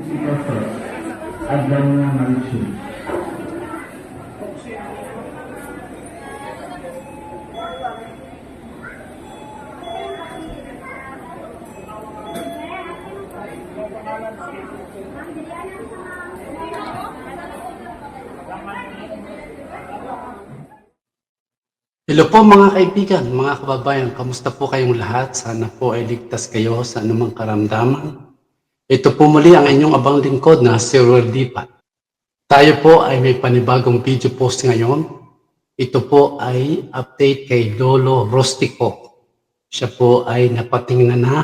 Ito first. Adlaw na Marichu. Hello po mga kaibigan, mga kababayan, kamusta po kayong lahat? Sana po ay ligtas kayo sa anumang karamdaman. Ito po muli ang inyong abang lingkod na si Ruel Lipat. Tayo po ay may panibagong video post ngayon. Ito po ay update kay Lolo Rostico. Siya po ay napatingnan na,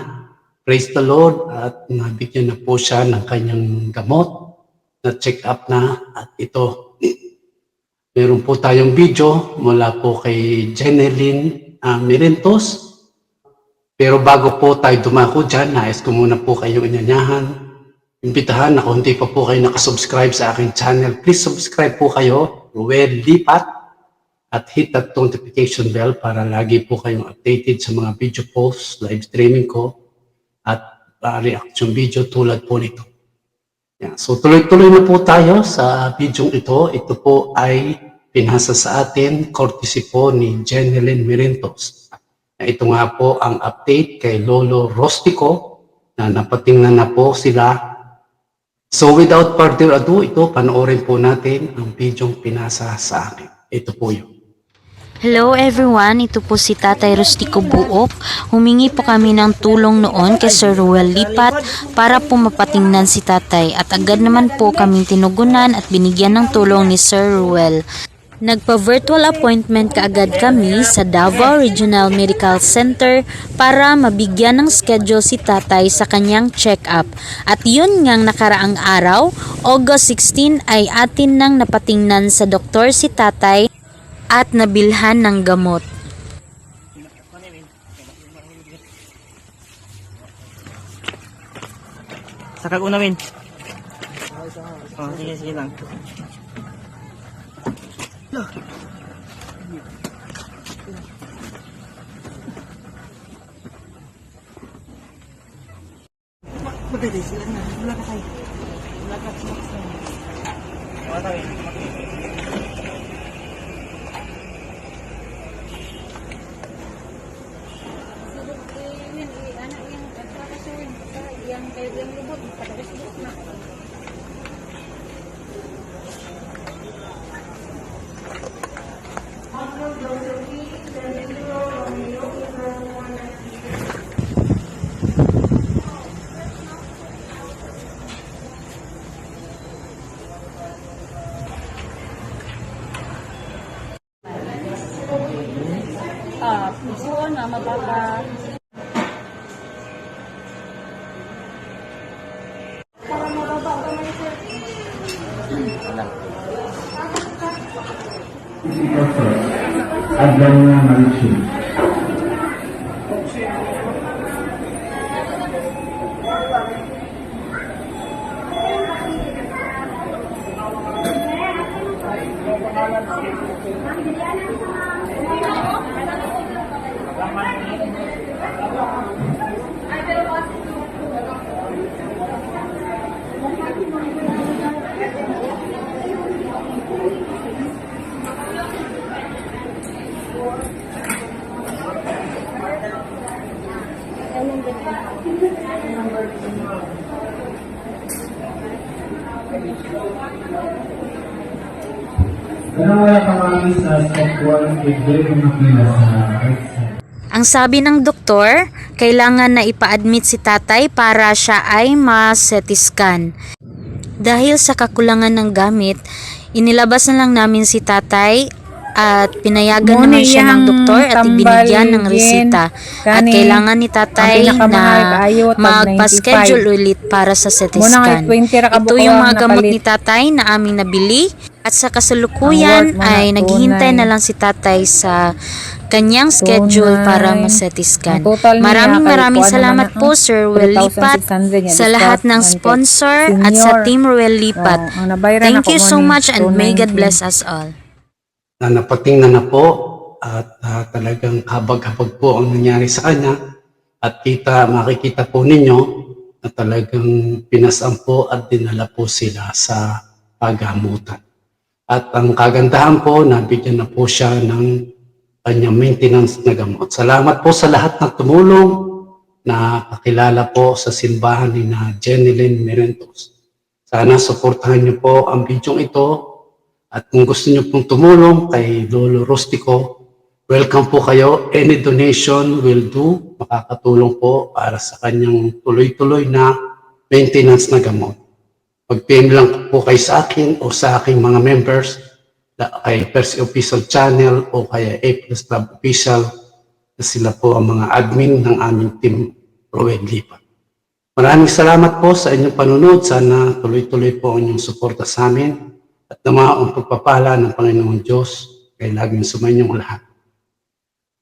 praise the Lord, at nabigyan na po siya ng kanyang gamot, na check up na, at ito, meron po tayong video mula po kay Jeneline Mirentos. Pero bago po tayo dumako dyan, nais ko muna po kayong inanyahan, imbitahan na kung hindi pa po kayo nakasubscribe sa aking channel, please subscribe po kayo, Ruel Lipat, at hit that notification bell para lagi po kayong updated sa mga video posts, live streaming ko, at reaction video tulad po nito. Yeah. So tuloy-tuloy na po tayo sa video ito. Ito po ay pinasa sa atin courtesy po ni Jeneline Mirentos. Ito nga po ang update kay Lolo Rostico na napatingnan na po sila. So without further ado, ito panoorin po natin ang video pinasa sa akin. Ito po yun. Hello everyone, ito po si Tatay Rostico Buok. Humingi po kami ng tulong noon kay Sir Ruel Lipat para po mapatingnan si Tatay at agad naman po kaming tinugunan at binigyan ng tulong ni Sir Ruel. Nagpa-virtual appointment kaagad kami sa Davao Regional Medical Center para mabigyan ng schedule si Tatay sa kanyang check-up. At yun ngang nakaraang araw, August 16 ay atin nang napatingnan sa doktor si Tatay at nabilhan ng gamot. Sakag unawin. Oh, sige lang. Maganda sila na. Wala ka kayo. Wala ka sila. Wala tayo. Puso na mababa. Para mababa ka na ito. Ito first. Adlaw na Marichu. Wala kami sa step 1 with very makila sa right side. Ang sabi ng doktor, kailangan na ipa-admit si Tatay para siya ay ma-CT scan. Dahil sa kakulangan ng gamit, inilabas na lang namin si Tatay at pinayagan naman siya ng doktor at ibinigyan ng resita. At kailangan ni Tatay na magpa-schedule ulit para sa CT scan. Ito yung mga gamot ni Tatay na aming nabili. At sa kasalukuyan ay naghihintay na lang si Tatay sa kanyang schedule para ma-CT scan. Maraming salamat po Sir Ruel Lipat sa lahat ng sponsor at sa Team Ruel Lipat. Thank you so much and may God bless us all. Na napatingnan na po at talagang habag-habag po ang nangyari sa kanya at makikita po ninyo na talagang pinasampo at dinala po sila sa paggamutan. At ang kagandahan po, nabigyan na po siya ng kanyang maintenance na gamot. Salamat po sa lahat ng tumulong na kakilala po sa simbahan ni na Jenilyn Merentos. Sana suportahan niyo po ang video ito at kung gusto niyo pong tumulong kay Lolo Rustico, welcome po kayo. Any donation will do. Makakatulong po para sa kanyang tuloy-tuloy na maintenance na gamot. Mag-PM lang po kayo sa akin o sa aking mga members kay Percy Official Channel o kaya A Plus Club Official na sila po ang mga admin ng aming team Roel Lipa. Maraming salamat po sa inyong panunod. Sana tuloy-tuloy po ang inyong suporta sa amin at naman ang pagpapala ng Panginoong Diyos kay laging sumainyong lahat.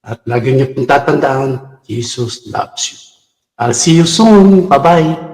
At lagi niyo pong tatandaan, Jesus loves you. I'll see you soon. Bye-bye.